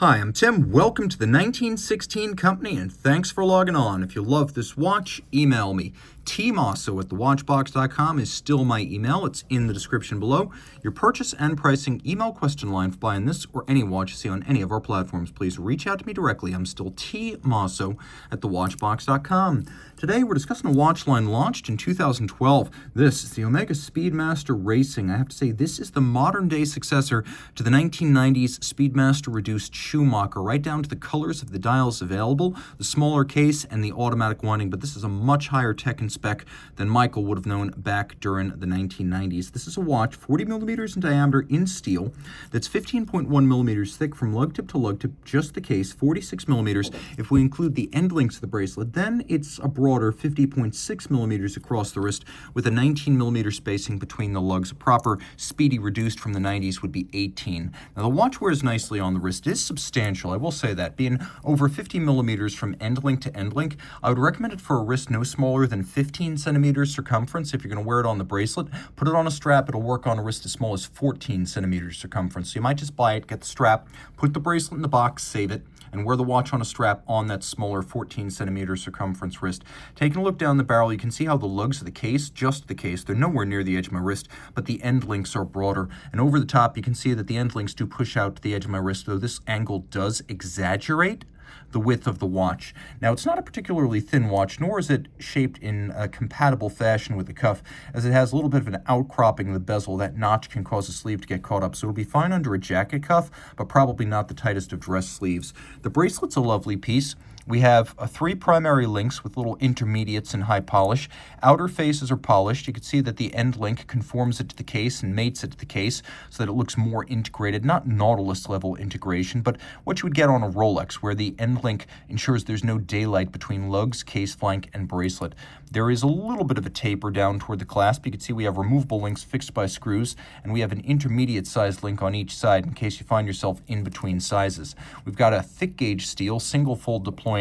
Hi, I'm Tim. Welcome to the 1916 Company, and thanks for logging on. If you love this watch, email me. Team Mosso at thewatchbox.com is still my email. It's in the description below. Your purchase and pricing email question line for buying this or any watch you see on any of our platforms. Please reach out to me directly. I'm still T Mosso at thewatchbox.com. Today we're discussing a watch line launched in 2012. This is the Omega Speedmaster Racing. I have to say this is the modern day successor to the 1990s Speedmaster Reduced Schumacher, right down to the colors of the dials available, the smaller case, and the automatic winding, but this is a much higher tech and spec than Michael would have known back during the 1990s. This is a watch 40 millimeters in diameter in steel that's 15.1 millimeters thick from lug tip to lug tip, just the case, 46 millimeters. If we include the end links of the bracelet, then it's a broader 50.6 millimeters across the wrist with a 19 millimeter spacing between the lugs. A proper Speedy reduced from the 90s would be 18. Now the watch wears nicely on the wrist. It is substantial, I will say that. Being over 50 millimeters from end link to end link, I would recommend it for a wrist no smaller than 15 centimeters circumference. If you're going to wear it on the bracelet, put it on a strap. It'll work on a wrist as small as 14 centimeters circumference. So you might just buy it, get the strap, put the bracelet in the box, save it, and wear the watch on a strap on that smaller 14 centimeter circumference wrist. Taking a look down the barrel, you can see how the lugs of the case, just the case, they're nowhere near the edge of my wrist, but the end links are broader. And over the top, you can see that the end links do push out to the edge of my wrist, though this angle does exaggerate the width of the watch. Now, it's not a particularly thin watch, nor is it shaped in a compatible fashion with the cuff, as it has a little bit of an outcropping of the bezel. That notch can cause the sleeve to get caught up, so it'll be fine under a jacket cuff, but probably not the tightest of dress sleeves. The bracelet's a lovely piece. We have three primary links with little intermediates in high polish. Outer faces are polished. You can see that the end link conforms it to the case and mates it to the case so that it looks more integrated, not Nautilus level integration, but what you would get on a Rolex, where the end link ensures there's no daylight between lugs, case flank, and bracelet. There is a little bit of a taper down toward the clasp. You can see we have removable links fixed by screws, and we have an intermediate sized link on each side in case you find yourself in between sizes. We've got a thick gauge steel single fold deployant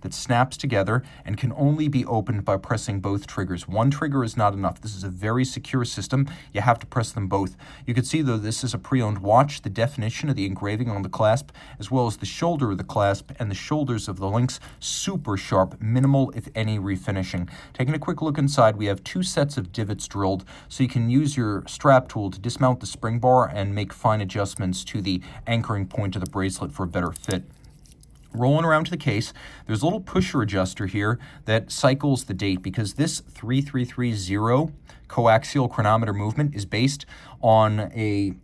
that snaps together and can only be opened by pressing both triggers. One trigger is not enough. This is a very secure system. You have to press them both. You can see, though, this is a pre-owned watch, the definition of the engraving on the clasp, as well as the shoulder of the clasp and the shoulders of the links, super sharp, minimal, if any, refinishing. Taking a quick look inside, we have two sets of divots drilled, so you can use your strap tool to dismount the spring bar and make fine adjustments to the anchoring point of the bracelet for a better fit. Rolling around to the case, there's a little pusher adjuster here that cycles the date, because this 3330 coaxial chronometer movement is based on a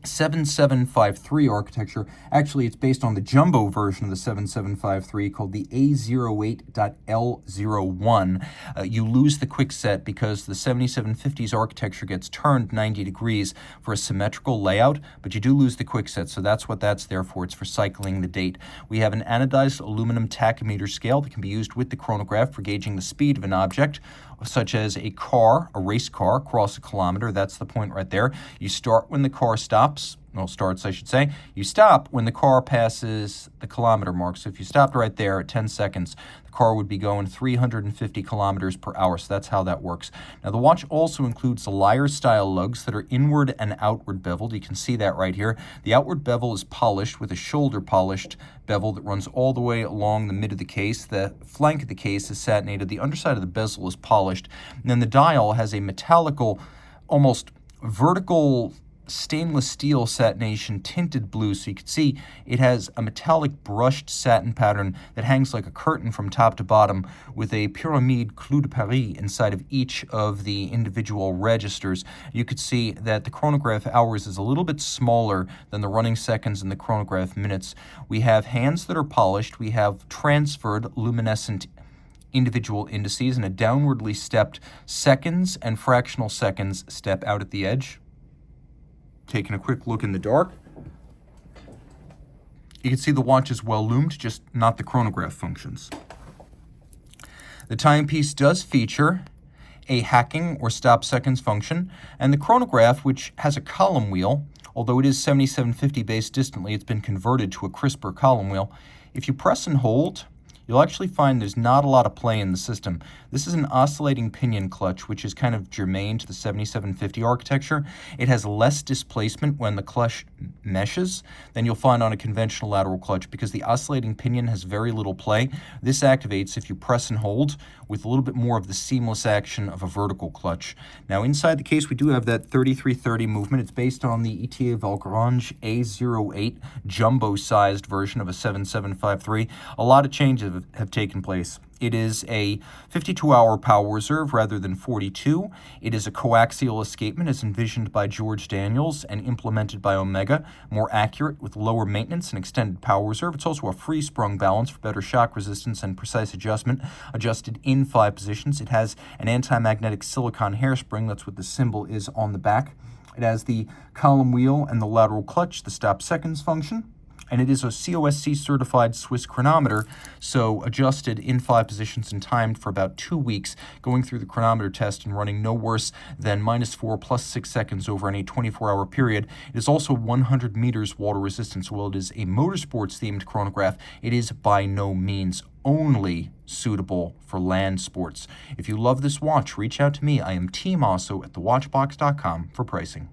7753 architecture. Actually, it's based on the jumbo version of the 7753 called the A08.L01. You lose the quick set because the 7750's architecture gets turned 90 degrees for a symmetrical layout, but you do lose the quick set, so that's what that's there for. It's for cycling the date. We have an anodized aluminum tachymeter scale that can be used with the chronograph for gauging the speed of an object, such as a car, a race car, across a kilometer. That's the point right there. You start when the car stops. Well, starts, I should say. You stop when the car passes the kilometer mark. So if you stopped right there at 10 seconds, the car would be going 350 kilometers per hour. So that's how that works. Now, the watch also includes the lyre-style lugs that are inward and outward beveled. You can see that right here. The outward bevel is polished with a shoulder-polished bevel that runs all the way along the mid of the case. The flank of the case is satinated. The underside of the bezel is polished. And then the dial has a metallical, almost vertical stainless steel satination tinted blue, so you can see it has a metallic brushed satin pattern that hangs like a curtain from top to bottom, with a pyramide clou de Paris inside of each of the individual registers. You could see that the chronograph hours is a little bit smaller than the running seconds and the chronograph minutes. We have hands that are polished. We have transferred luminescent individual indices, and a downwardly stepped seconds and fractional seconds step out at the edge. Taking a quick look in the dark, you can see the watch is well loomed, just not the chronograph functions. The timepiece does feature a hacking or stop seconds function, and the chronograph, which has a column wheel, although it is 7750 based distantly, it's been converted to a crisper column wheel. If you press and hold, you'll actually find there's not a lot of play in the system. This is an oscillating pinion clutch, which is kind of germane to the 7750 architecture. It has less displacement when the clutch meshes than you'll find on a conventional lateral clutch because the oscillating pinion has very little play. This activates if you press and hold with a little bit more of the seamless action of a vertical clutch. Now inside the case we do have that 3330 movement. It's based on the ETA Valgrange A08 jumbo-sized version of a 7753. A lot of changes have taken place. It is a 52-hour power reserve rather than 42. It is a coaxial escapement as envisioned by George Daniels and implemented by Omega, more accurate with lower maintenance and extended power reserve. It's also a free-sprung balance for better shock resistance and precise adjustment, adjusted in 5 positions. It has an anti-magnetic silicon hairspring, that's what the symbol is on the back. It has the column wheel and the lateral clutch, the stop seconds function. And it is a COSC certified Swiss chronometer, so adjusted in 5 positions and timed for about 2 weeks, going through the chronometer test and running no worse than -4 + 6 seconds over any 24-hour period. It is also 100 meters water resistant, so while it is a motorsports-themed chronograph, it is by no means only suitable for land sports. If you love this watch, reach out to me. I am Team Mosso at thewatchbox.com for pricing.